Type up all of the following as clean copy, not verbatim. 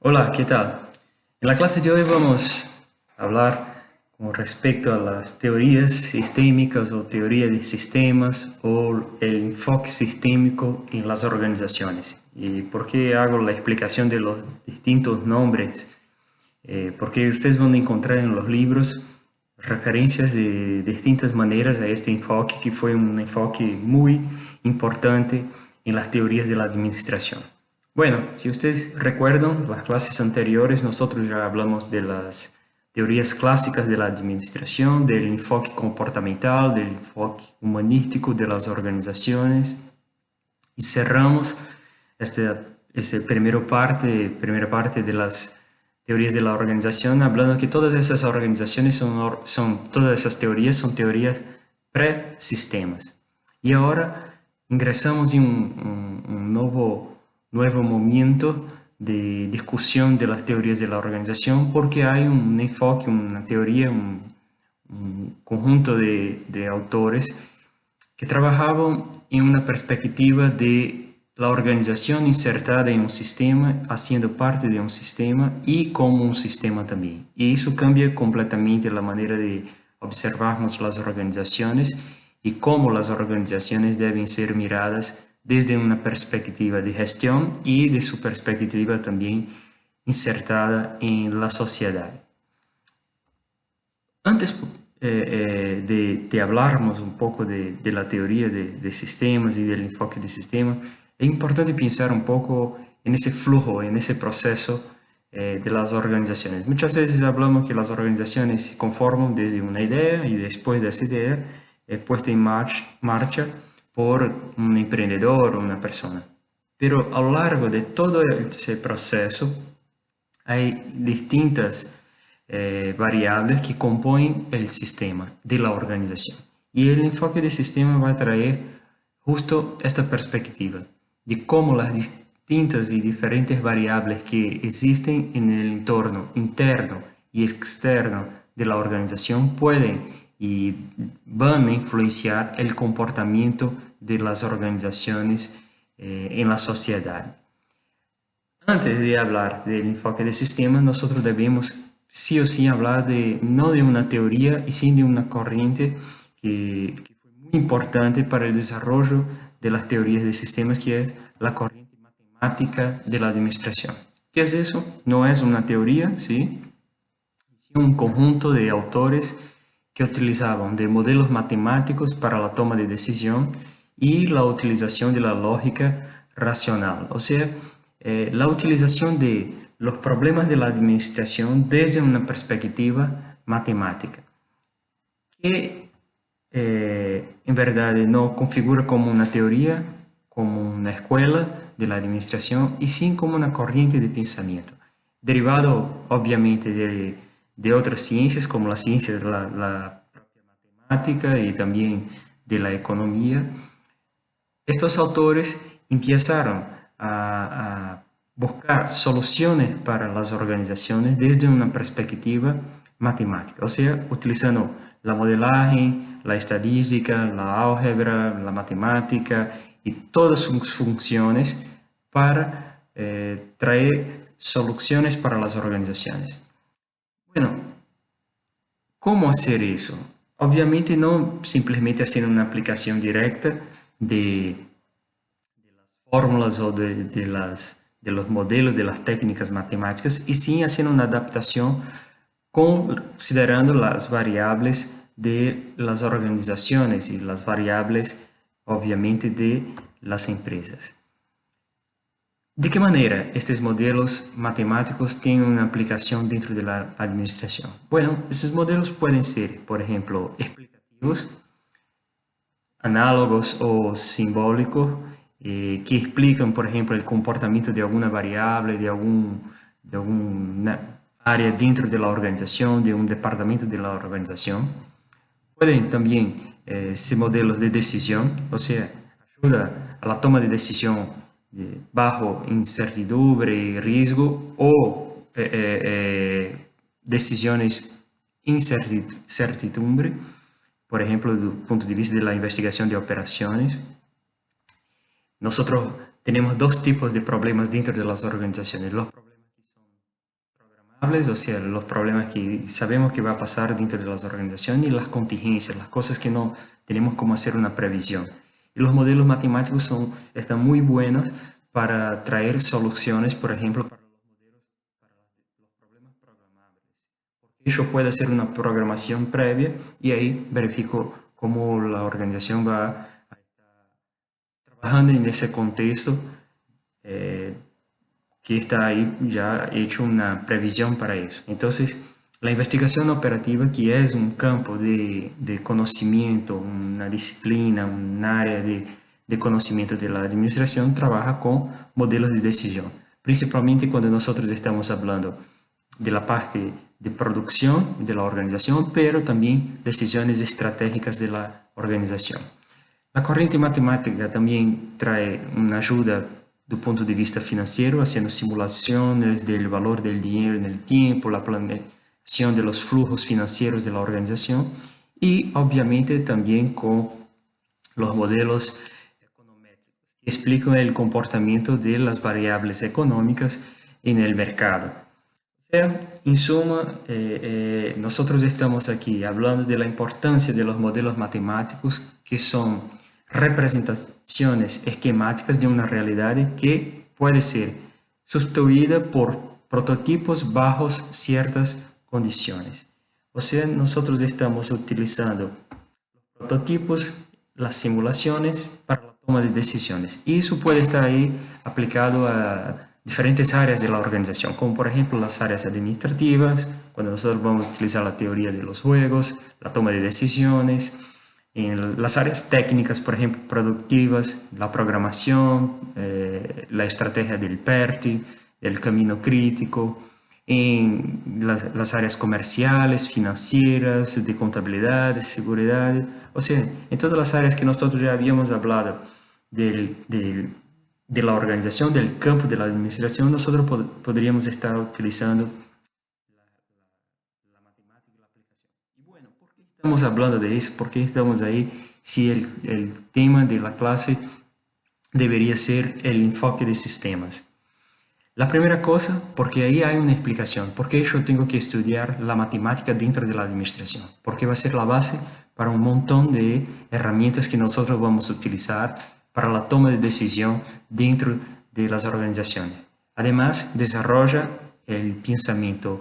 Hola, ¿qué tal? En la clase de hoy vamos a hablar con respecto a las teorías sistémicas o teoría de sistemas o el enfoque sistémico en las organizaciones. ¿Y por qué hago la explicación de los distintos nombres? Porque ustedes van a encontrar en los libros referencias de distintas maneras a este enfoque, que fue un enfoque muy importante en las teorías de la administración. Bueno, si ustedes recuerdan, las clases anteriores nosotros ya hablamos de las teorías clásicas de la administración, del enfoque comportamental, del enfoque humanístico de las organizaciones y cerramos esta primera parte de las teorías de la organización hablando que todas esas organizaciones todas esas teorías son teorías pre-sistemas. Y ahora ingresamos en un nuevo momento de discusión de las teorías de la organización porque hay un enfoque, una teoría, un conjunto de autores que trabajaban en una perspectiva de la organización insertada en un sistema, haciendo parte de un sistema y como un sistema también. Y eso cambia completamente la manera de observarnos las organizaciones y cómo las organizaciones deben ser miradas desde una perspectiva de gestión y de su perspectiva también insertada en la sociedad. Antes de hablarmos un poco de la teoría de sistemas y del enfoque de sistemas, es importante pensar un poco en ese flujo, en ese proceso de las organizaciones. Muchas veces hablamos que las organizaciones se conforman desde una idea y después de esa idea puesta en marcha por un emprendedor o una persona. Pero a lo largo de todo ese proceso hay distintas variables que componen el sistema de la organización. Y el enfoque de sistema va a traer justo esta perspectiva de cómo las distintas y diferentes variables que existen en el entorno interno y externo de la organización pueden y van a influenciar el comportamiento de las organizaciones en la sociedad. Antes de hablar del enfoque de sistema, nosotros debemos sí o sí hablar no de una teoría, y sí de una corriente que fue muy importante para el desarrollo de las teorías de sistemas, que es la corriente matemática de la administración. ¿Qué es eso? No es una teoría, ¿sí? Es un conjunto de autores que utilizaban de modelos matemáticos para la toma de decisión y la utilización de la lógica racional, o sea, la utilización de los problemas de la administración desde una perspectiva matemática, que en verdad no configura como una teoría, como una escuela de la administración, y sí como una corriente de pensamiento, derivado obviamente de otras ciencias, como la ciencia de la propia matemática y también de la economía. Estos autores empezaron a buscar soluciones para las organizaciones desde una perspectiva matemática, o sea, utilizando la modelaje, la estadística, la álgebra, la matemática y todas sus funciones para traer soluciones para las organizaciones. Bueno, ¿cómo hacer eso? Obviamente no simplemente hacer una aplicación directa de fórmulas o de los modelos, de las técnicas matemáticas, y sí hacer una adaptación considerando las variables de las organizaciones y las variables, obviamente, de las empresas. ¿De qué manera estos modelos matemáticos tienen una aplicación dentro de la administración? Bueno, estos modelos pueden ser, por ejemplo, explicativos, análogos o simbólicos, que explican, por ejemplo, el comportamiento de alguna variable, de alguna área dentro de la organización, de un departamento de la organización. Pueden también ser modelos de decisión, o sea, ayuda a la toma de decisión bajo incertidumbre y riesgo, o decisiones incertidumbre, por ejemplo, desde el punto de vista de la investigación de operaciones. Nosotros tenemos dos tipos de problemas dentro de las organizaciones: los problemas que son o sea, los problemas que sabemos que va a pasar dentro de las organizaciones y las contingencias, las cosas que no tenemos como hacer una previsión. Y los modelos matemáticos están muy buenos para traer soluciones, por ejemplo, para los modelos, para los problemas programables. Porque yo puedo hacer una programación previa y ahí verifico cómo la organización va a estar trabajando en ese contexto eh, que está ahí ya hecho una previsión para eso. Entonces, la investigación operativa, que es un campo de conocimiento, una disciplina, un área de conocimiento de la administración, trabaja con modelos de decisión, principalmente cuando nosotros estamos hablando de la parte de producción de la organización, pero también decisiones estratégicas de la organización. La corriente matemática también trae una ayuda do ponto de vista financeiro, haciendo simulaciones del valor del dinero en el tiempo, la planeación de los flujos financieros de la organización y obviamente también con los modelos econométricos que explican el comportamiento de las variables económicas en el mercado. O sea, en suma, nosotros estamos aquí hablando de la importancia de los modelos matemáticos que son representaciones esquemáticas de una realidad que puede ser sustituida por prototipos bajo ciertas condiciones. O sea, nosotros estamos utilizando los prototipos, las simulaciones para la toma de decisiones. Y eso puede estar ahí aplicado a diferentes áreas de la organización, como por ejemplo las áreas administrativas, cuando nosotros vamos a utilizar la teoría de los juegos, la toma de decisiones, en las áreas técnicas, por ejemplo, productivas, la programación, la estrategia del PERTI, el camino crítico, en las áreas comerciales, financieras, de contabilidad, de seguridad, o sea, en todas las áreas que nosotros ya habíamos hablado de la organización, del campo de la administración, nosotros podríamos estar utilizando la matemática y la aplicación. Y bueno, ¿por qué estamos hablando de eso? ¿Por qué estamos ahí si el tema de la clase debería ser el enfoque de sistemas? La primera cosa, porque ahí hay una explicación. ¿Por qué yo tengo que estudiar la matemática dentro de la administración? Porque va a ser la base para un montón de herramientas que nosotros vamos a utilizar para la toma de decisión dentro de las organizaciones. Además, desarrolla el pensamiento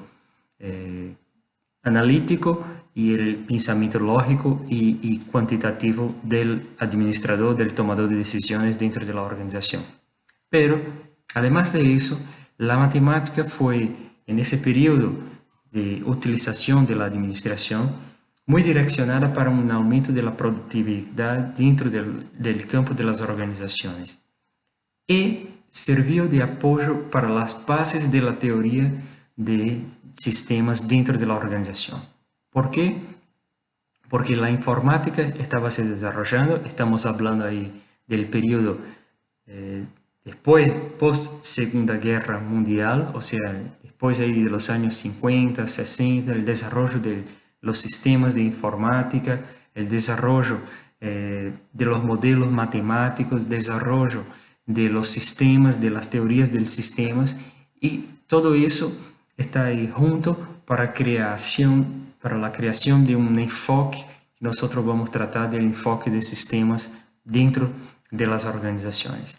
analítico y el pensamiento lógico y cuantitativo del administrador, del tomador de decisiones dentro de la organización. Pero, además de eso, la matemática fue, en ese periodo de utilización de la administración, muy direccionada para un aumento de la productividad dentro del campo de las organizaciones. Y sirvió de apoyo para las bases de la teoría de sistemas dentro de la organización. ¿Por qué? Porque la informática estaba se desarrollando, estamos hablando ahí del periodo después, post Segunda Guerra Mundial, o sea, después ahí de los años 50, 60, el desarrollo de los sistemas de informática, el desarrollo de los modelos matemáticos, desarrollo de los sistemas, de las teorías de los sistemas, y todo eso está ahí junto para la creación de un enfoque que nosotros vamos a tratar del enfoque de sistemas dentro de las organizaciones.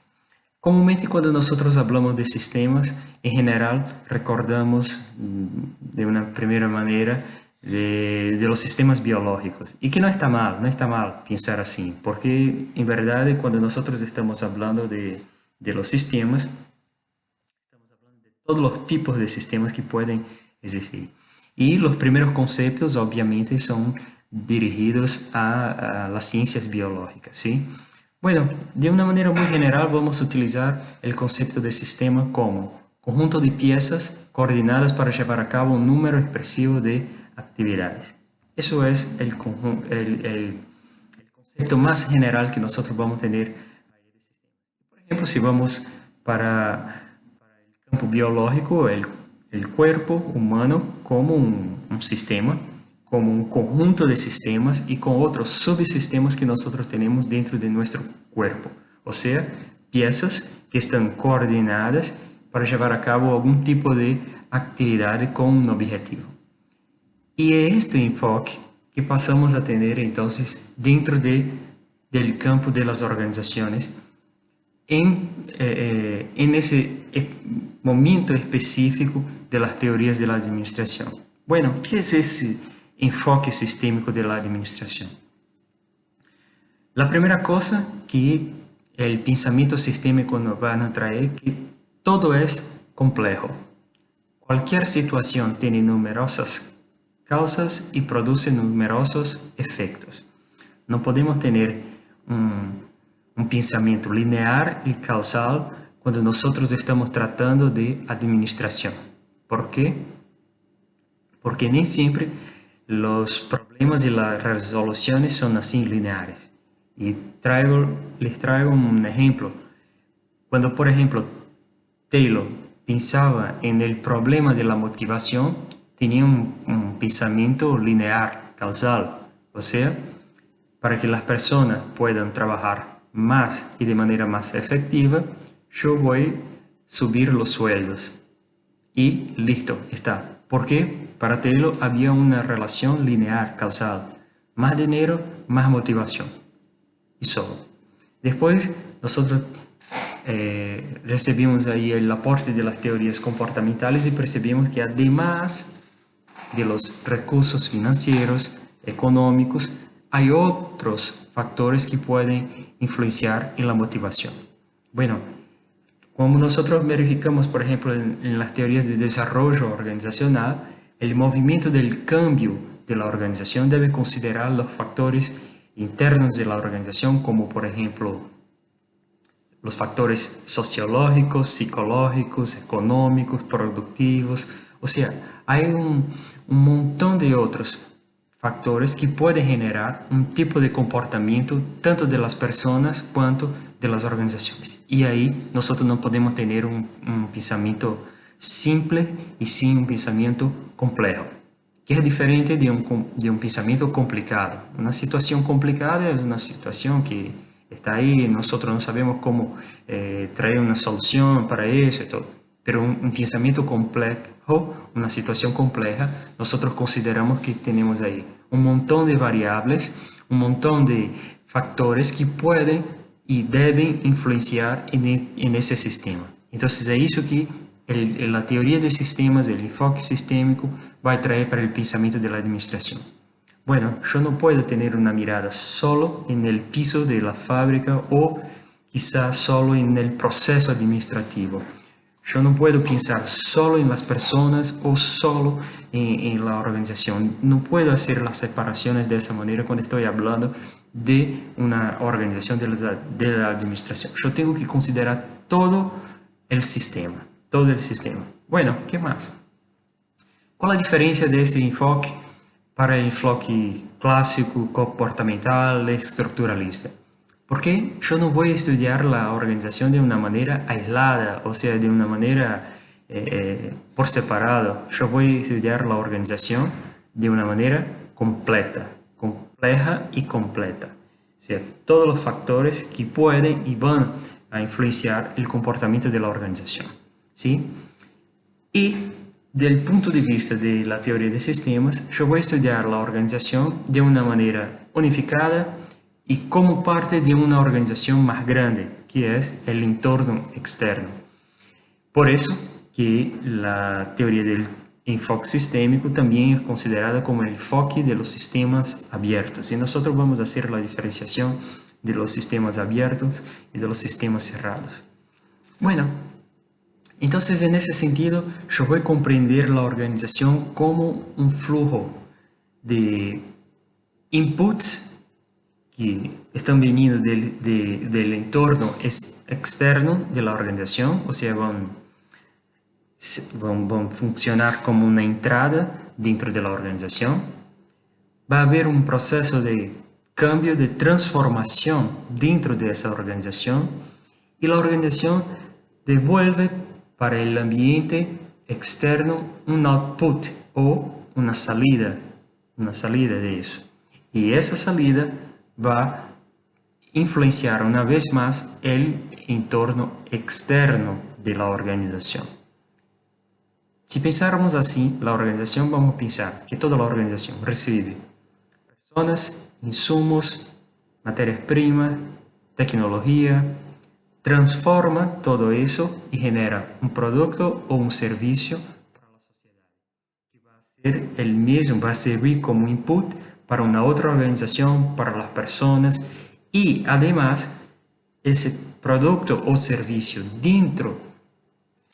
Comúnmente cuando nosotros hablamos de sistemas, en general recordamos de una primera manera de los sistemas biológicos. Y que no está mal pensar así, porque en verdad cuando nosotros estamos hablando de los sistemas, estamos hablando de todos los tipos de sistemas que pueden existir. Y los primeros conceptos obviamente son dirigidos a las ciencias biológicas, ¿sí? Bueno, de una manera muy general vamos a utilizar el concepto de sistema como conjunto de piezas coordinadas para llevar a cabo un número expresivo de actividades. Eso es el concepto más general que nosotros vamos a tener. Por ejemplo, si vamos para el campo biológico, el cuerpo humano como un sistema, como un conjunto de sistemas y con otros subsistemas que nosotros tenemos dentro de nuestro cuerpo. O sea, piezas que están coordinadas para llevar a cabo algún tipo de actividad con un objetivo. Y es este enfoque que pasamos a tener entonces dentro del campo de las organizaciones en ese momento específico de las teorías de la administración. Bueno, ¿qué es ese enfoque sistémico de la administración? La primera cosa que el pensamiento sistémico nos va a traer es que todo es complejo. Cualquier situación tiene numerosas causas y produce numerosos efectos. No podemos tener un pensamiento lineal y causal cuando nosotros estamos tratando de administración. ¿Por qué? Porque ni siempre los problemas y las resoluciones son así lineares. Y les traigo un ejemplo. Cuando, por ejemplo, Taylor pensaba en el problema de la motivación, tenía un pensamiento lineal, causal. O sea, para que las personas puedan trabajar más y de manera más efectiva, yo voy a subir los sueldos. Y listo, está. ¿Por qué? Para Taylor había una relación lineal, causal. Más dinero, más motivación. Y solo. Después, nosotros recibimos ahí el aporte de las teorías comportamentales y percibimos que además de los recursos financieros, económicos, hay otros factores que pueden influenciar en la motivación. Bueno, como nosotros verificamos, por ejemplo, en las teorías de desarrollo organizacional, el movimiento del cambio de la organización debe considerar los factores internos de la organización, como por ejemplo los factores sociológicos, psicológicos, económicos, productivos. O sea, hay un montón de otros factores que pueden generar un tipo de comportamiento tanto de las personas cuanto de las organizaciones. Y ahí nosotros no podemos tener un pensamiento simple y sin un pensamiento complejo, que es diferente de un pensamiento complicado. Una situación complicada es una situación que está ahí, nosotros no sabemos cómo traer una solución para eso y todo. Pero un pensamiento complejo, una situación compleja, nosotros consideramos que tenemos ahí un montón de variables, un montón de factores que pueden y deben influenciar en ese sistema. Entonces es eso que la teoría de sistemas, el enfoque sistémico, va a traer para el pensamiento de la administración. Bueno, yo no puedo tener una mirada solo en el piso de la fábrica o quizás solo en el proceso administrativo. Yo no puedo pensar solo en las personas o solo en la organización. No puedo hacer las separaciones de esa manera cuando estoy hablando de una organización de la administración. Yo tengo que considerar todo el sistema, todo el sistema. Bueno, ¿qué más? ¿Cuál es la diferencia de este enfoque para el enfoque clásico, comportamental, estructuralista? Porque yo no voy a estudiar la organización de una manera aislada, o sea, de una manera por separado. Yo voy a estudiar la organización de una manera completa, compleja y completa. O sea, todos los factores que pueden y van a influenciar el comportamiento de la organización. ¿Sí? Y del punto de vista de la teoría de sistemas, yo voy a estudiar la organización de una manera unificada y como parte de una organización más grande, que es el entorno externo. Por eso que la teoría del enfoque sistémico también es considerada como el enfoque de los sistemas abiertos. Y nosotros vamos a hacer la diferenciación de los sistemas abiertos y de los sistemas cerrados. Bueno, entonces en ese sentido yo voy a comprender la organización como un flujo de inputs que están viniendo del entorno externo de la organización, o sea, van a funcionar como una entrada dentro de la organización. Va a haber un proceso de cambio, de transformación dentro de esa organización y la organización devuelve para el ambiente externo un output o una salida de eso. Y esa salida va a influenciar una vez más el entorno externo de la organización. Si pensáramos así, la organización, vamos a pensar que toda la organización recibe personas, insumos, materias primas, tecnología, transforma todo eso y genera un producto o un servicio para la sociedad, que va a ser el mismo, va a servir como input para una otra organización, para las personas, y además ese producto o servicio dentro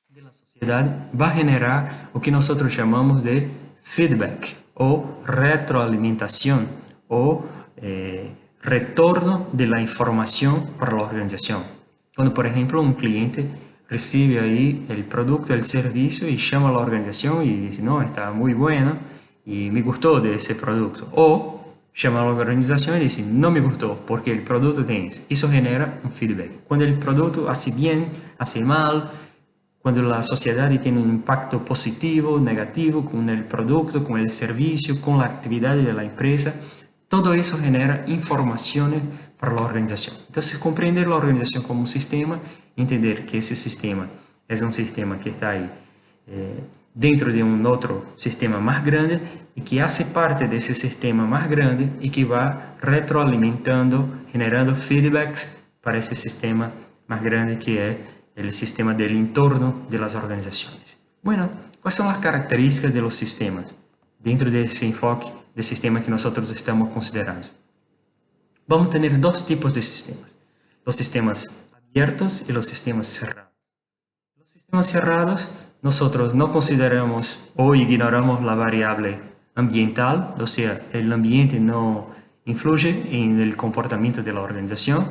de la sociedad va a generar lo que nosotros llamamos de feedback o retroalimentación o retorno de la información para la organización. Cuando, por ejemplo, un cliente recibe ahí el producto, el servicio y llama a la organización y dice, no, está muy bueno y me gustó de ese producto. O llama a la organización y dice, no me gustó porque el producto tiene eso. Eso genera un feedback. Cuando el producto hace bien, hace mal, cuando la sociedad tiene un impacto positivo, negativo con el producto, con el servicio, con la actividad de la empresa, todo eso genera informaciones para la organización. Entonces, comprender la organización como un sistema, entender que ese sistema es un sistema que está ahí dentro de un otro sistema más grande y que hace parte de ese sistema más grande y que va retroalimentando, generando feedbacks para ese sistema más grande que es el sistema del entorno de las organizaciones. Bueno, ¿cuáles son las características de los sistemas dentro de ese enfoque de sistema que nosotros estamos considerando? Vamos a tener dos tipos de sistemas, los sistemas abiertos y los sistemas cerrados. Los sistemas cerrados, nosotros no consideramos o ignoramos la variable ambiental, o sea, el ambiente no influye en el comportamiento de la organización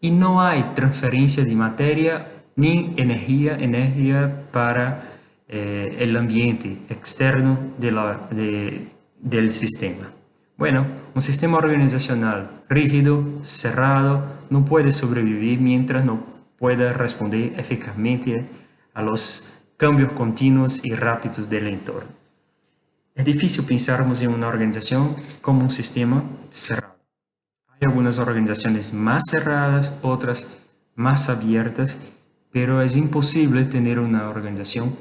y no hay transferencia de materia ni energía para el ambiente externo del sistema. Bueno, un sistema organizacional rígido, cerrado, no puede sobrevivir mientras no pueda responder eficazmente a los cambios continuos y rápidos del entorno. Es difícil pensarmos en una organización como un sistema cerrado. Hay algunas organizaciones más cerradas, otras más abiertas, pero es imposible tener una organización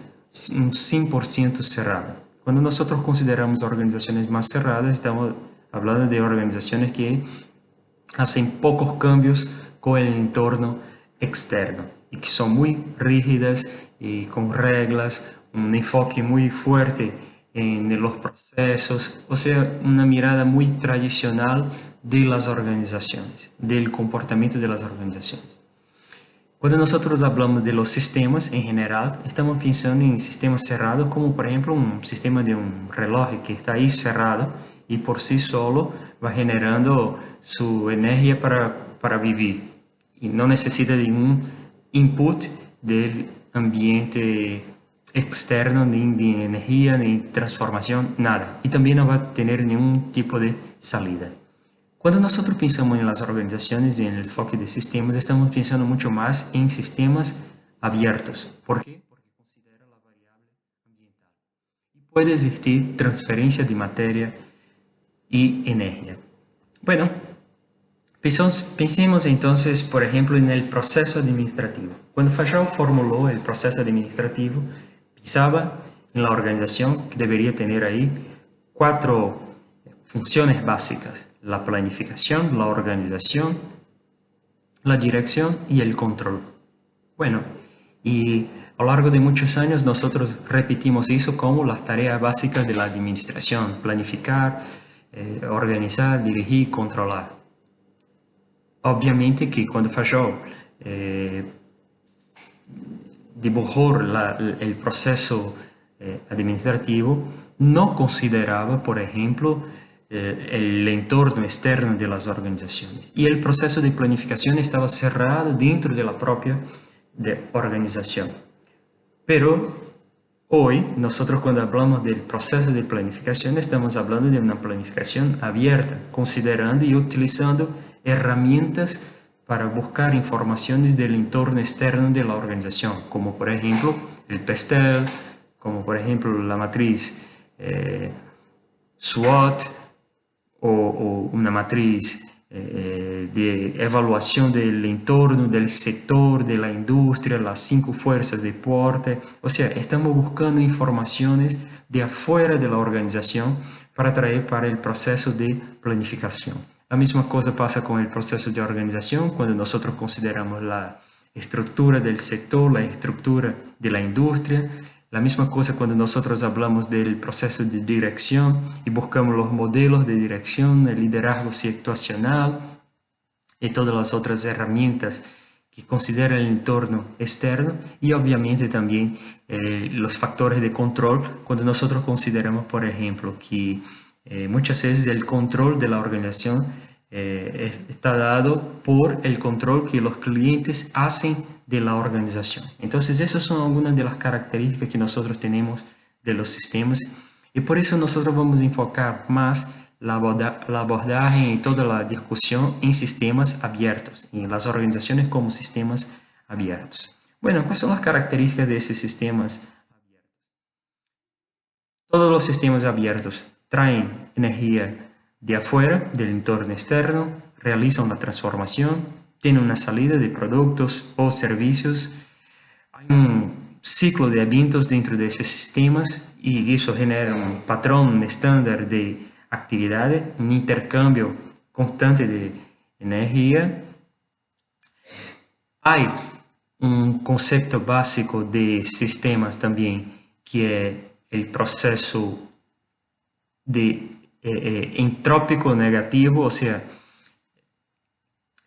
un 100% cerrada. Cuando nosotros consideramos organizaciones más cerradas, estamos hablando de organizaciones que hacen pocos cambios con el entorno externo y que son muy rígidas y con reglas, un enfoque muy fuerte en los procesos, o sea, una mirada muy tradicional de las organizaciones, del comportamiento de las organizaciones. Cuando nosotros hablamos de los sistemas en general, estamos pensando en sistemas cerrados como por ejemplo un sistema de un reloj que está ahí cerrado y por sí solo va generando su energía para vivir y no necesita de un input del ambiente externo, ni de energía, ni transformación, nada. Y también no va a tener ningún tipo de salida. Cuando nosotros pensamos en las organizaciones y en el enfoque de sistemas, estamos pensando mucho más en sistemas abiertos. ¿Por qué? Porque considera la variable ambiental. Y puede existir transferencia de materia y energía. Bueno, pensemos entonces, por ejemplo, en el proceso administrativo. Cuando Fajal formuló el proceso administrativo, pensaba en la organización que debería tener ahí 4 funciones básicas: la planificación, la organización, la dirección y el control. Bueno, y a lo largo de muchos años nosotros repetimos eso como las tareas básicas de la administración: planificar, organizar, dirigir, controlar. Obviamente que cuando Fajol dibujó el proceso administrativo, no consideraba, por ejemplo, el entorno externo de las organizaciones. Y el proceso de planificación estaba cerrado dentro de la propia organización. Pero hoy, nosotros cuando hablamos del proceso de planificación, estamos hablando de una planificación abierta, considerando y utilizando herramientas para buscar informaciones del entorno externo de la organización, como por ejemplo el PESTEL, como por ejemplo la matriz SWOT o una matriz de evaluación del entorno, del sector, de la industria, las 5 fuerzas de Porter. O sea, estamos buscando informaciones de afuera de la organización para traer para el proceso de planificación. La misma cosa pasa con el proceso de organización cuando nosotros consideramos la estructura del sector, la estructura de la industria. La misma cosa cuando nosotros hablamos del proceso de dirección y buscamos los modelos de dirección, el liderazgo situacional y todas las otras herramientas que considera el entorno externo y obviamente también los factores de control cuando nosotros consideramos, por ejemplo, que muchas veces el control de la organización está dado por el control que los clientes hacen de la organización. Entonces, esas son algunas de las características que nosotros tenemos de los sistemas y por eso nosotros vamos a enfocar más la abordaje y toda la discusión en sistemas abiertos y en las organizaciones como sistemas abiertos. Bueno, ¿cuáles son las características de esos sistemas abiertos? Todos los sistemas abiertos traen energía de afuera, del entorno externo, realizan una transformación, tienen una salida de productos o servicios. Hay un ciclo de eventos dentro de esos sistemas y eso genera un patrón, un estándar de actividades, un intercambio constante de energía. Hay un concepto básico de sistemas también que es el proceso de entrópico negativo, o sea,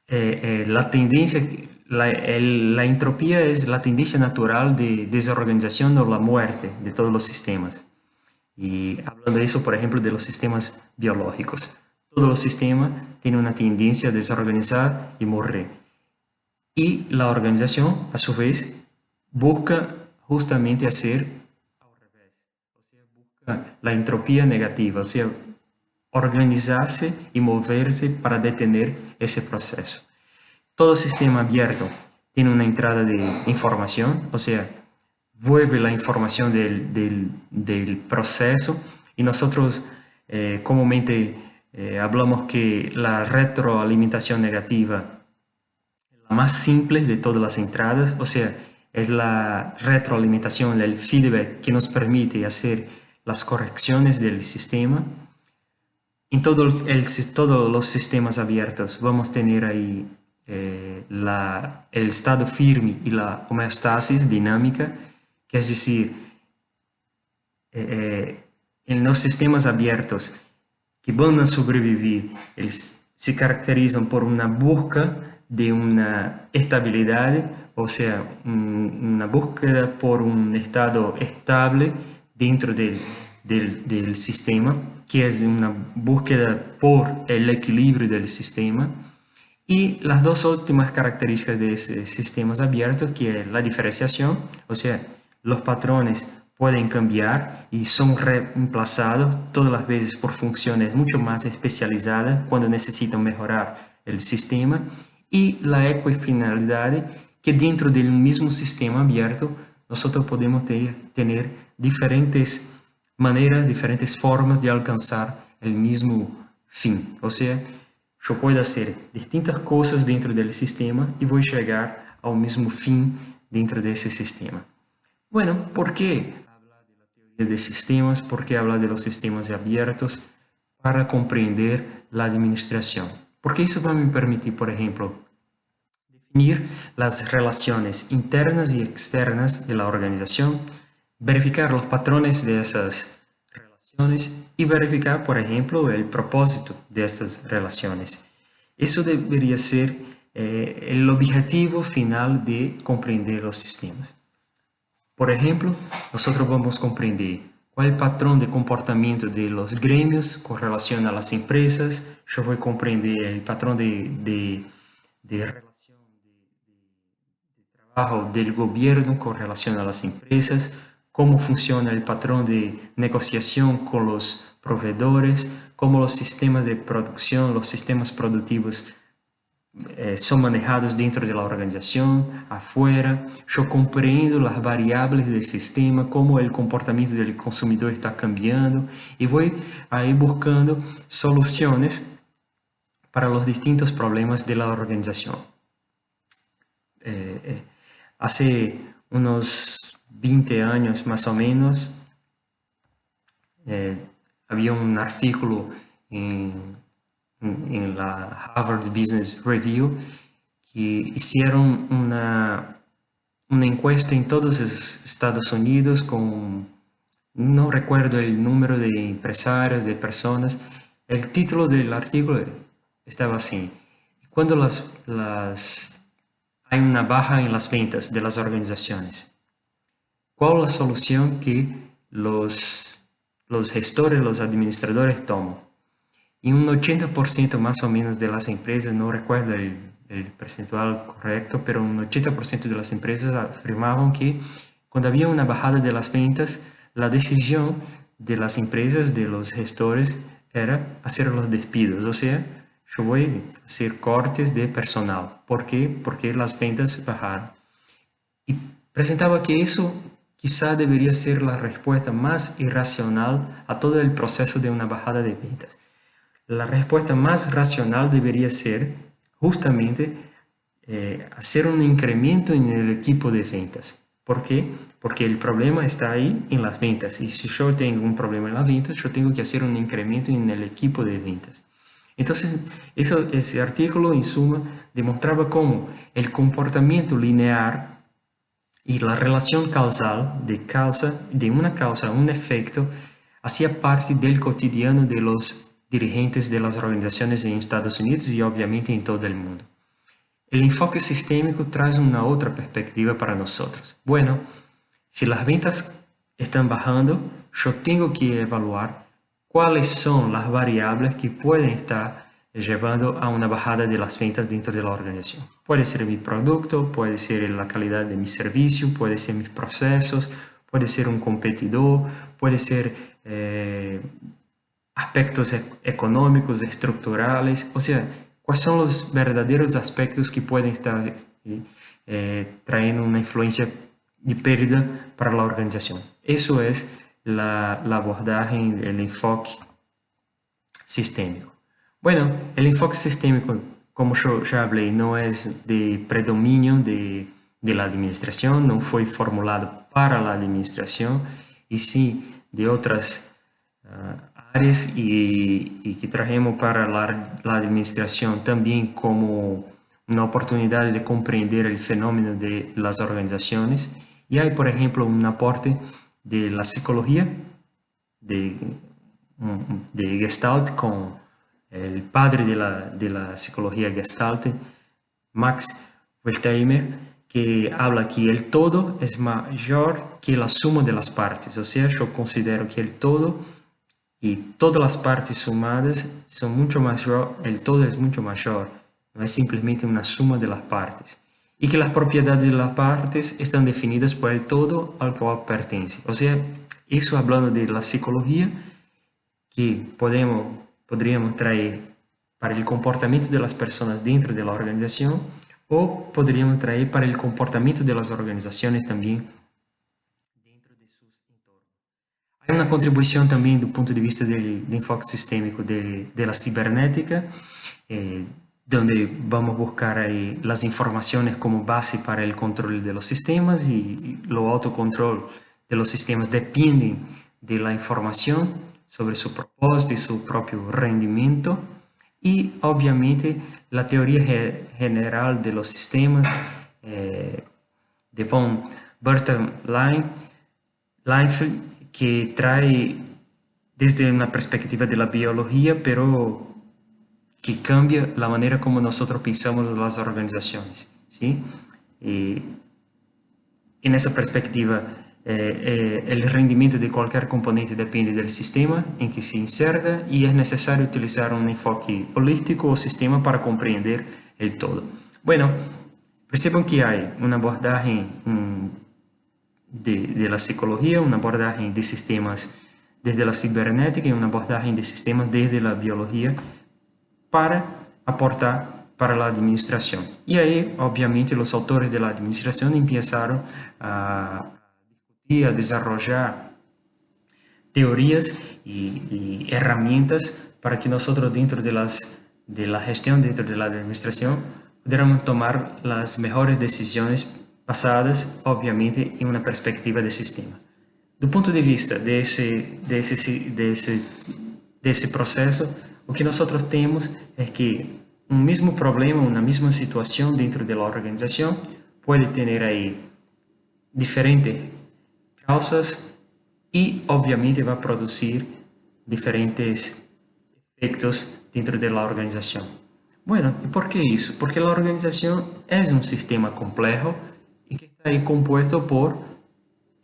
la tendencia, la entropía es la tendencia natural de desorganización o la muerte de todos los sistemas. Y hablando de eso, por ejemplo, de los sistemas biológicos. Todos los sistemas tienen una tendencia a desorganizar y morir. Y la organización, a su vez, busca justamente hacer al revés. O sea, busca la entropía negativa, o sea, organizarse y moverse para detener ese proceso. Todo sistema abierto tiene una entrada de información, o sea, vuelve la información del proceso y nosotros comúnmente hablamos que la retroalimentación negativa es la más simple de todas las entradas, o sea, es la retroalimentación, el feedback que nos permite hacer las correcciones del sistema. En todos los sistemas abiertos vamos a tener ahí el estado firme y la homeostasis dinámica, que es decir, en los sistemas abiertos que van a sobrevivir, se caracterizan por una búsqueda de una estabilidad, o sea, una búsqueda por un estado estable dentro del sistema, que es una búsqueda por el equilibrio del sistema. Y las dos últimas características de esos sistemas abiertos, que es la diferenciación, o sea, los patrones pueden cambiar y son reemplazados todas las veces por funciones mucho más especializadas cuando necesitan mejorar el sistema, y la equifinalidad, que dentro del mismo sistema abierto nosotros podemos tener diferentes maneras, diferentes formas de alcanzar el mismo fin. O sea, yo puedo hacer distintas cosas dentro del sistema y voy a llegar al mismo fin dentro de ese sistema. Bueno, ¿por qué hablar de la teoría de sistemas? ¿Por qué hablar de los sistemas abiertos? Para comprender la administración. Porque eso va a me permitir, por ejemplo, definir las relaciones internas y externas de la organización, verificar los patrones de esas relaciones y verificar, por ejemplo, el propósito de estas relaciones. Eso debería ser el objetivo final de comprender los sistemas. Por ejemplo, nosotros vamos a comprender cuál es el patrón de comportamiento de los gremios con relación a las empresas. Yo voy a comprender el patrón de relación de trabajo del gobierno con relación a las empresas, cómo funciona el patrón de negociación con los proveedores, cómo los sistemas de producción, los sistemas productivos son manejados dentro de la organización, afuera. Yo comprendo las variables del sistema, cómo el comportamiento del consumidor está cambiando y voy ahí buscando soluciones para los distintos problemas de la organización. Hace unos 20 años más o menos, había un artículo en la Harvard Business Review que hicieron una encuesta en todos los Estados Unidos con, no recuerdo el número de empresarios, de personas. El título del artículo estaba así: cuando hay una baja en las ventas de las organizaciones, ¿cuál es la solución que los gestores, los administradores toman? Y un 80% más o menos de las empresas, no recuerdo el percentual correcto, pero un 80% de las empresas afirmaban que cuando había una bajada de las ventas, la decisión de las empresas, de los gestores, era hacer los despidos. O sea, yo voy a hacer cortes de personal. ¿Por qué? Porque las ventas bajaron. Y presentaba que eso quizá debería ser la respuesta más irracional a todo el proceso de una bajada de ventas. La respuesta más racional debería ser justamente hacer un incremento en el equipo de ventas. ¿Por qué? Porque el problema está ahí en las ventas. Y si yo tengo un problema en las ventas, yo tengo que hacer un incremento en el equipo de ventas. Entonces, ese artículo, en suma, demostraba cómo el comportamiento lineal y la relación causal de una causa a un efecto hacía parte del cotidiano de los dirigentes de las organizaciones en Estados Unidos y obviamente en todo el mundo. El enfoque sistémico trae una otra perspectiva para nosotros. Bueno, si las ventas están bajando, yo tengo que evaluar cuáles son las variables que pueden estar llevando a una bajada de las ventas dentro de la organización. Puede ser mi producto, puede ser la calidad de mi servicio, puede ser mis procesos, puede ser un competidor, puede ser aspectos económicos, estructurales, o sea, cuáles son los verdaderos aspectos que pueden estar trayendo una influencia de pérdida para la organización. Eso es la abordaje, el enfoque sistémico. Bueno, el enfoque sistémico, como yo ya hablé, no es de predominio de la administración, no fue formulado para la administración, y sí de otras áreas y que trajemos para la administración también como una oportunidad de comprender el fenómeno de las organizaciones. Y hay, por ejemplo, un aporte de la psicología, de Gestalt, con el padre de la psicología Gestalt, Max Wertheimer, que habla que el todo es mayor que la suma de las partes. O sea, yo considero que el todo y todas las partes sumadas son mucho mayor, el todo es mucho mayor, no es simplemente una suma de las partes. Y que las propiedades de las partes están definidas por el todo al cual pertenece. O sea, eso hablando de la psicología, que podríamos traer para el comportamiento de las personas dentro de la organización, o podríamos traer para el comportamiento de las organizaciones también dentro de sus entornos. Hay una contribución también del punto de vista del enfoque sistémico de la cibernética, donde vamos a buscar ahí las informaciones como base para el control de los sistemas, y lo autocontrol de los sistemas dependen de la información sobre su propósito y su propio rendimiento. Y obviamente la teoría general de los sistemas de von Bertalanffy, que trae desde una perspectiva de la biología, pero que cambia la manera como nosotros pensamos las organizaciones, ¿sí? Y en esa perspectiva, el rendimiento de cualquier componente depende del sistema en que se inserta, y es necesario utilizar un enfoque holístico o sistema para comprender el todo. Bueno, perciban que hay una abordaje de la psicología, una abordaje de sistemas desde la cibernética y una abordaje de sistemas desde la biología para aportar para la administración. Y ahí, obviamente, los autores de la administración empezaron a discutir, a desarrollar teorías y herramientas para que nosotros dentro de las de la gestión dentro de la administración, pudiéramos tomar las mejores decisiones basadas, obviamente, en una perspectiva de sistema. Do ponto de vista desse processo, o que nós temos é que um mesmo problema, uma mesma situação dentro da organização pode ter aí diferentes causas e, obviamente, vai produzir diferentes efeitos dentro da organização. Bueno, e por que isso? Porque a organização é um sistema complexo e que está aí composto por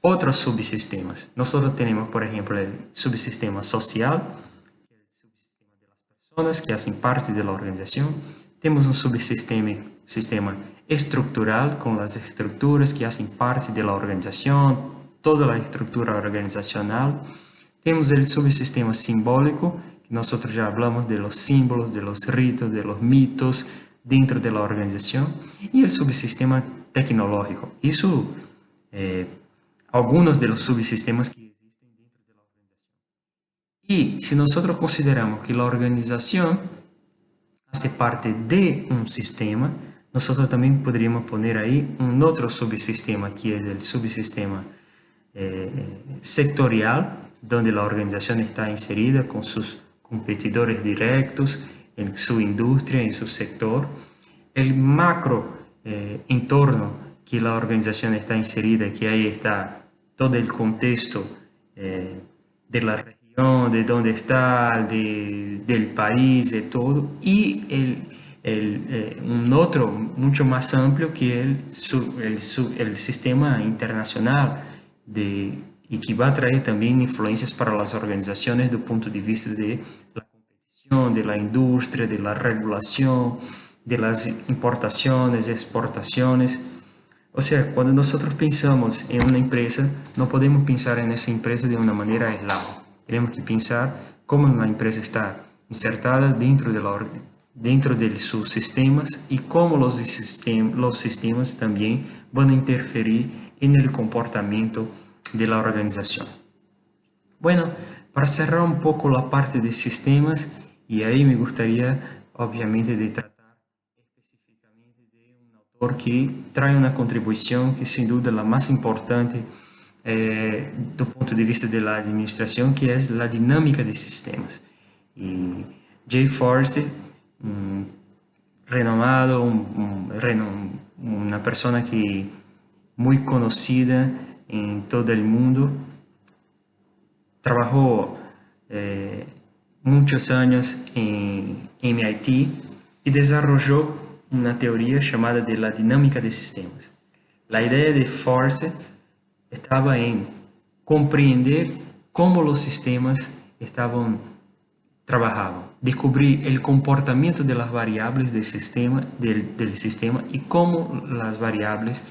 outros subsistemas. Nós temos, por exemplo, o subsistema social, que é o subsistema das pessoas que fazem parte da organização. Temos um subsistema estrutural, com as estruturas que fazem parte da organização, toda a estrutura organizacional. Temos o subsistema simbólico, que nós já falamos de los símbolos, de los ritos, de los mitos dentro da organização. E o subsistema tecnológico. Isso algunos de los subsistemas que existen dentro de la organización. Y si nosotros consideramos que la organización hace parte de un sistema, nosotros también podríamos poner ahí un otro subsistema, que es el subsistema sectorial, donde la organización está inserida con sus competidores directos en su industria, en su sector. El macro entorno que la organización está inserida, que ahí está todo el contexto de la región, de dónde está, del país, de todo, y un otro mucho más amplio que el sistema internacional y que va a traer también influencias para las organizaciones desde el punto de vista de la competición, de la industria, de la regulación, de las importaciones, exportaciones. O sea, cuando nosotros pensamos en una empresa, no podemos pensar en esa empresa de una manera aislada. Tenemos que pensar cómo la empresa está insertada dentro de sus sistemas y cómo los sistemas también van a interferir en el comportamiento de la organización. Bueno, para cerrar un poco la parte de sistemas, y ahí me gustaría, obviamente, de tratar que trae uma contribuição que, sem dúvida, é a mais importante do ponto de vista da administração, que é a dinâmica de sistemas. E Jay Forrester, renomado, uma pessoa que muito conhecida em todo o mundo, trabalhou muitos anos em MIT e desenvolveu uma teoria chamada de la dinámica de sistemas. A ideia de Forrester estava em compreender como os sistemas trabalhavam, descobrir o comportamento das variáveis do sistema e como as variáveis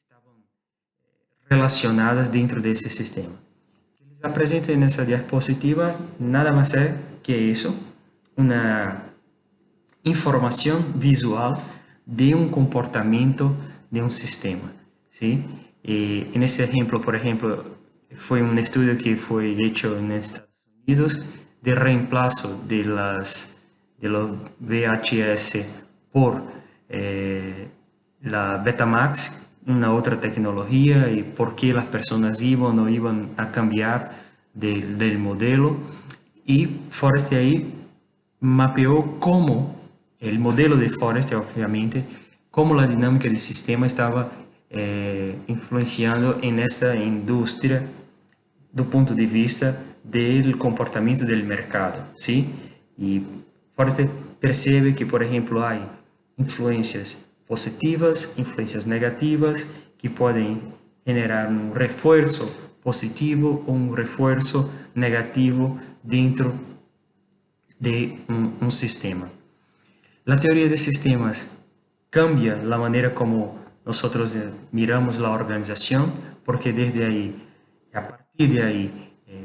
estavam relacionadas dentro desse sistema. O que eles apresentam nessa diapositiva nada mais é que isso, uma informação visual de um comportamento de um sistema, ¿sí? E nesse exemplo, por exemplo, foi um estudo que foi feito nos Estados Unidos de reemplazo de los VHS por la Betamax, uma outra tecnologia, e por que as pessoas iam ou não iam a cambiar del modelo. E Forrester aí mapeou como o modelo de Forrester, obviamente, como a dinâmica do sistema estava influenciando nesta indústria do ponto de vista do comportamento do mercado, ¿sí? E Forrester percebe que, por exemplo, há influências positivas, influências negativas, que podem generar um reforço positivo ou um reforço negativo dentro de um sistema. A teoria de sistemas cambia a maneira como nós miramos a organização, porque desde aí, a partir de aí,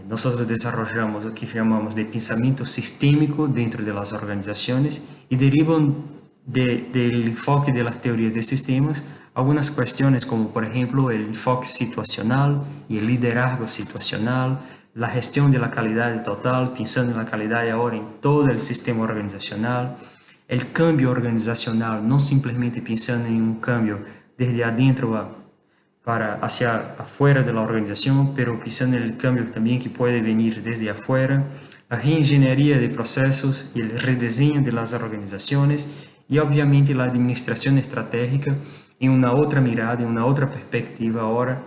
nós desenvolvemos o que chamamos de pensamento sistêmico dentro das organizações e derivam do enfoque das teorias de sistemas algumas questões como, por exemplo, o enfoque situacional e o liderazgo situacional, la gestión de la calidad total, pensando en la calidad ahora en todo el sistema organizacional, el cambio organizacional, no simplemente pensando en un cambio desde adentro hacia afuera de la organización, pero pensando en el cambio también que puede venir desde afuera, la reingeniería de procesos y el rediseño de las organizaciones y obviamente la administración estratégica en una otra mirada, en una otra perspectiva ahora,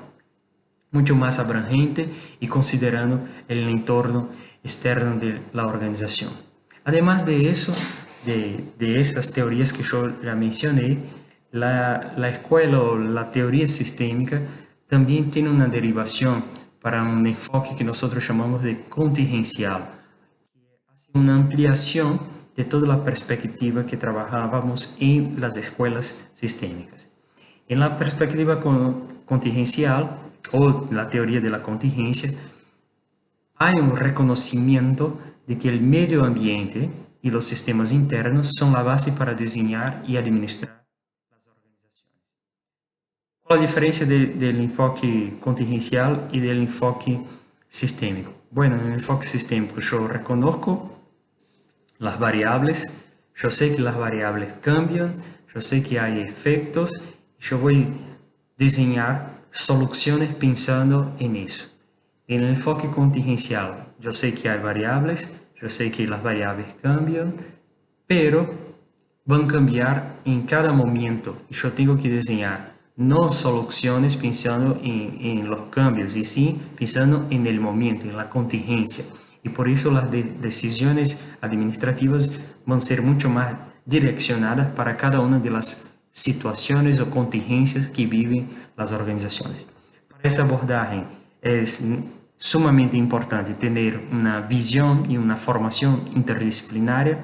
mucho más abrangente y considerando el entorno externo de la organización. Además de eso, de esas teorías que yo ya mencioné, la escuela o la teoría sistémica también tiene una derivación para un enfoque que nosotros llamamos de contingencial, una ampliación de toda la perspectiva que trabajábamos en las escuelas sistémicas. En la perspectiva contingencial o la teoría de la contingencia, hay un reconocimiento de que el medio ambiente y los sistemas internos son la base para diseñar y administrar las organizaciones. ¿Cuál es la diferencia del enfoque contingencial y del enfoque sistémico? Bueno, en el enfoque sistémico yo reconozco las variables, yo sé que las variables cambian, yo sé que hay efectos, yo voy a diseñar soluciones pensando en eso. En el enfoque contingencial, yo sé que hay variables, yo sé que las variables cambian, pero van a cambiar en cada momento y yo tengo que diseñar no soluciones pensando en los cambios, y sí pensando en el momento, en la contingencia. Y por eso las decisiones administrativas van a ser mucho más direccionadas para cada una de las situaciones o contingencias que viven las organizaciones. Para ese abordaje es sumamente importante tener una visión y una formación interdisciplinaria,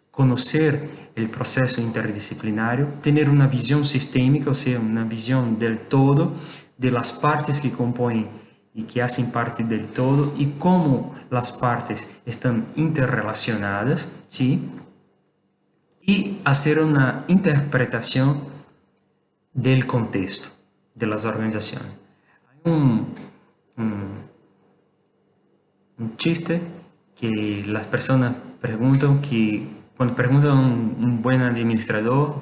conocer el proceso interdisciplinario, tener una visión sistémica, o sea, una visión del todo, de las partes que componen y que hacen parte del todo y cómo las partes están interrelacionadas, ¿sí? Y hacer una interpretación del contexto de las organizaciones. Hay un chiste que las personas preguntan, que cuando preguntan a un buen administrador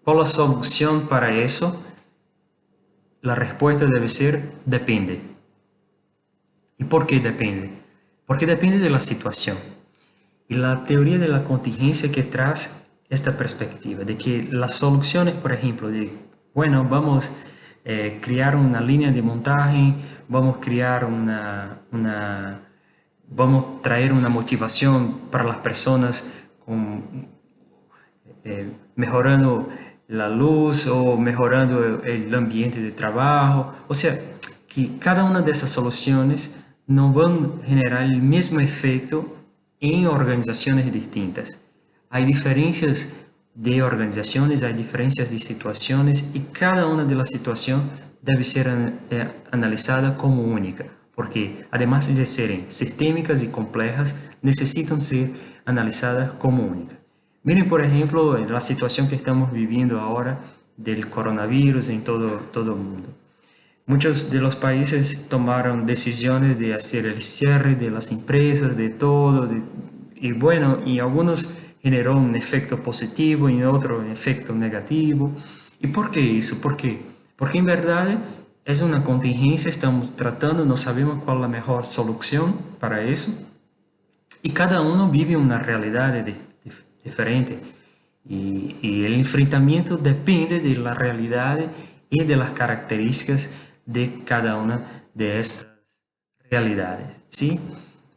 ¿cuál es la solución para eso? La respuesta debe ser depende. ¿Y por qué depende? Porque depende de la situación. Y la teoría de la contingencia que trae esta perspectiva, de que las soluciones, por ejemplo, de, bueno, vamos a crear una línea de montaje, vamos a crear vamos a traer una motivación para las personas mejorando la luz o mejorando el ambiente de trabajo. O sea, que cada una de esas soluciones no van a generar el mismo efecto en organizaciones distintas. Hay diferencias de organizaciones, hay diferencias de situaciones y cada una de las situaciones debe ser analizada como única, porque además de serem sistémicas y complejas, necesitan ser analizadas como únicas. Miren, por ejemplo, la situación que estamos viviendo ahora del coronavirus en todo el mundo. Muchos de los países tomaron decisiones de hacer el cierre de las empresas, de todo, y bueno, y algunos generó un efecto positivo y otro un efecto negativo. ¿Y por qué eso? ¿Por qué? Porque en verdad es una contingencia, estamos tratando, no sabemos cuál es la mejor solución para eso, y cada uno vive una realidad diferente. Y el enfrentamiento depende de la realidad y de las características de cada una de estas realidades, ¿sí?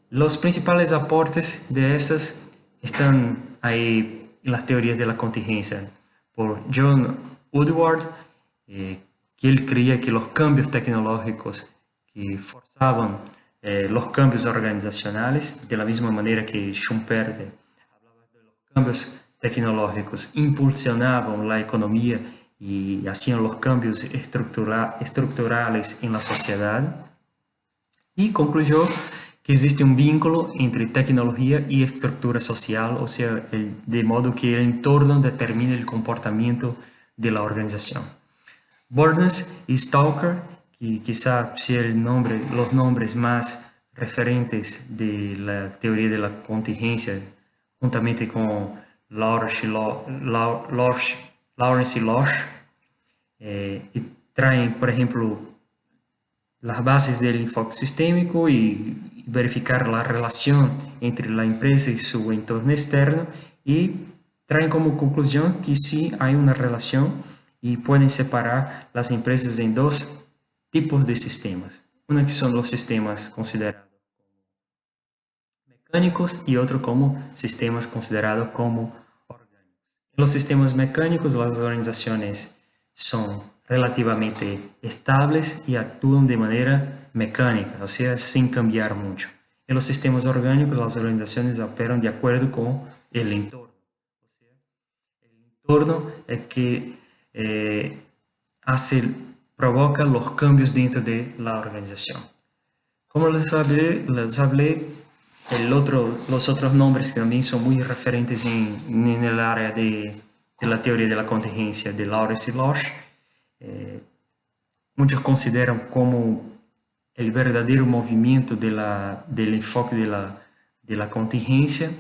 Los principales aportes de estas están ahí en las teorías de la contingencia por John Woodward, que él creía que los cambios tecnológicos que forzaban los cambios organizacionales, de la misma manera que Schumpeter hablaba de los cambios tecnológicos, impulsionaban la economía y hacían los cambios estructurales en la sociedad, y concluyó que existe un vínculo entre tecnología y estructura social, o sea, de modo que el entorno determina el comportamiento de la organización. Burns y Stalker, que quizá sean los nombres más referentes de la teoría de la contingencia, juntamente con Lawrence y Losh, y traen, por ejemplo, las bases del enfoque sistémico y verificar la relación entre la empresa y su entorno externo, y traen como conclusión que sí hay una relación y pueden separar las empresas en dos tipos de sistemas. Uno que son los sistemas considerados mecánicos y otro como sistemas considerados como orgánicos. En los sistemas mecánicos, las organizaciones son relativamente estables y actúan de manera mecánica, o sea, sin cambiar mucho. En los sistemas orgánicos, las organizaciones operan de acuerdo con el entorno. O sea, el entorno es que provoca los cambios dentro de la organización. Como les hablé los otros nombres que también son muy referentes en el área de la teoría de la contingencia de Lawrence y Losh. Muchos consideran como el verdadero movimiento del enfoque de la contingencia,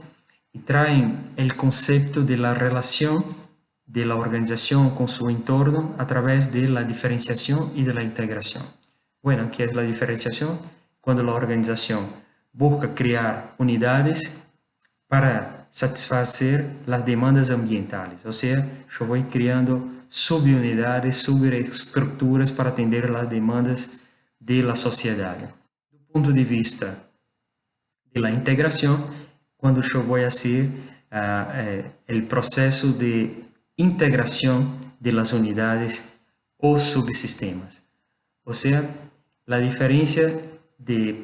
y traen el concepto de la relación de la organización con su entorno a través de la diferenciación y de la integración. Bueno, ¿qué es la diferenciación? Cuando la organización busca crear unidades para satisfacer las demandas ambientales. O sea, yo voy creando subunidades, subestructuras para atender las demandas de la sociedad. Do ponto de vista de la integración, cuando yo voy a hacer el proceso de integración de las unidades o subsistemas. O sea, la diferencia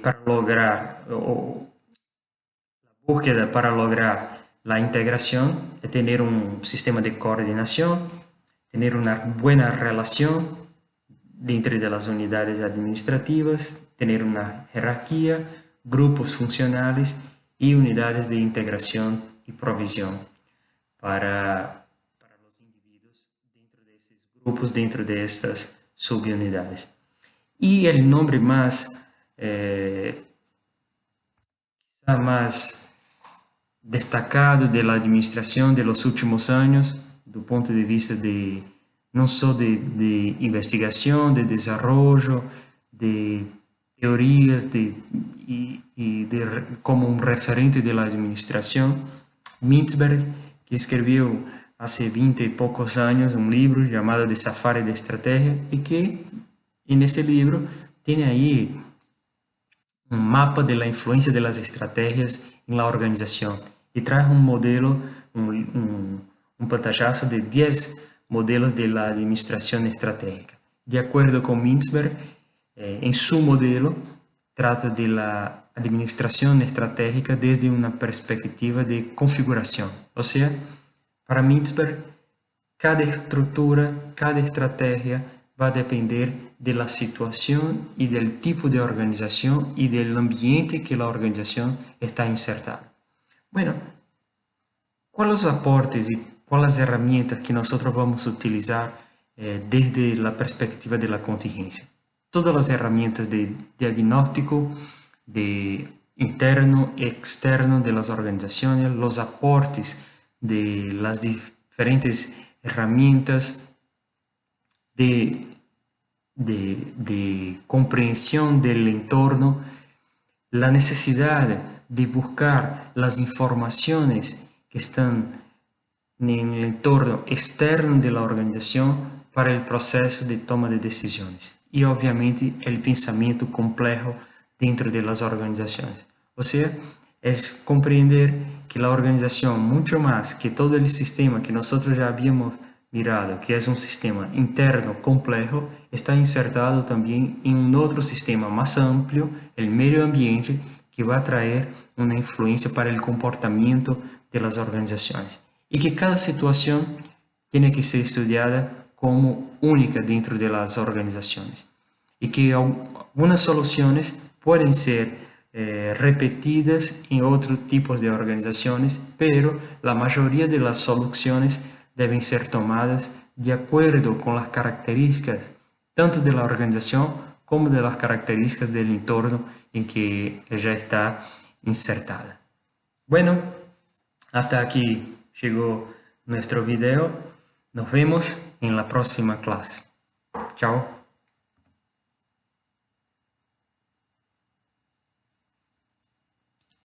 para lograr, o la búsqueda para lograr la integración es tener un sistema de coordinación, tener una buena relación dentro de las unidades administrativas, tener una jerarquía, grupos funcionales y unidades de integración y provisión para los individuos dentro de esos grupos, dentro de estas subunidades. Y el nombre quizá más destacado de la administración de los últimos años, do ponto de vista de no solo de investigación, de desarrollo, de teorías como un referente de la administración, Mintzberg, que escribió hace 20 y pocos años un libro llamado De Safari de Estrategia, y que en este libro tiene ahí un mapa de la influencia de las estrategias en la organización, y trae un modelo, un pantallazo de 10 modelos de la administración estratégica. De acuerdo con Mintzberg, en su modelo trata de la administración estratégica desde una perspectiva de configuración. O sea, para Mintzberg, cada estructura, cada estrategia va a depender de la situación y del tipo de organización y del ambiente que la organización está insertada. Bueno, ¿cuáles los aportes y cuáles las herramientas que nosotros vamos a utilizar desde la perspectiva de la contingencia? Todas las herramientas de diagnóstico, de interno y externo de las organizaciones, los aportes de las diferentes herramientas de comprensión del entorno, la necesidad de buscar las informaciones que están en el entorno externo de la organización para el proceso de toma de decisiones, y obviamente el pensamiento complejo dentro de las organizaciones. O sea, es comprender que la organización, mucho más que todo el sistema que nosotros ya habíamos mirado, que es un sistema interno complejo, está insertado también en un otro sistema más amplio, el medio ambiente, que va a traer una influencia para el comportamiento de las organizaciones, y que cada situación tiene que ser estudiada como única dentro de las organizaciones, y que algunas soluciones pueden ser repetidas en otros tipos de organizaciones, pero la mayoría de las soluciones deben ser tomadas de acuerdo con las características tanto de la organización como de las características del entorno en que ella está insertada. Bueno, hasta aquí llegó nuestro video. Nos vemos en la próxima clase. Chao.